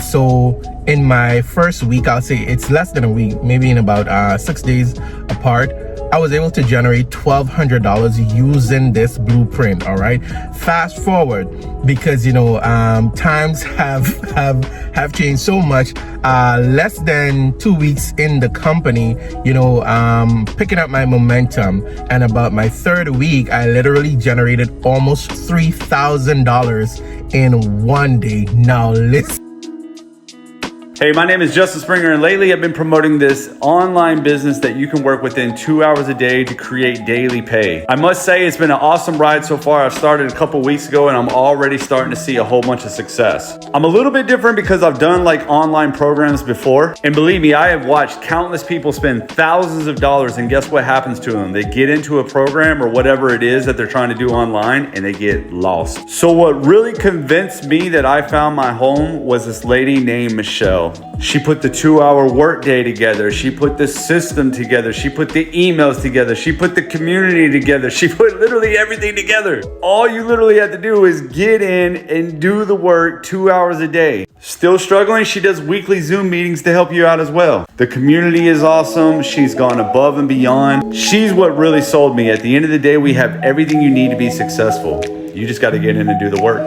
So in my first week, I'll say it's less than a week, maybe in about 6 days apart, I was able to generate $1,200 using this blueprint. All right. Fast forward, because times have changed so much. Less than 2 weeks in the company, picking up my momentum, and about my third week, I literally generated almost $3,000 in one day. Now listen. Hey, my name is Justin Springer, and lately I've been promoting this online business that you can work within 2 hours a day to create daily pay. I must say it's been an awesome ride so far. I started a couple weeks ago and I'm already starting to see a whole bunch of success. I'm a little bit different because I've done like online programs before, and believe me, I have watched countless people spend thousands of dollars, and guess what happens to them? They get into a program or whatever it is that they're trying to do online and they get lost. So what really convinced me that I found my home was this lady named Michelle. She put the 2-hour workday together. She put the system together. She put the emails together. She put the community together. She put literally everything together. All you literally have to do is get in and do the work 2 hours a day. Still struggling? She does weekly Zoom meetings to help you out as well. The community is awesome. She's gone above and beyond. She's what really sold me. At the end of the day, we have everything you need to be successful. You just got to get in and do the work.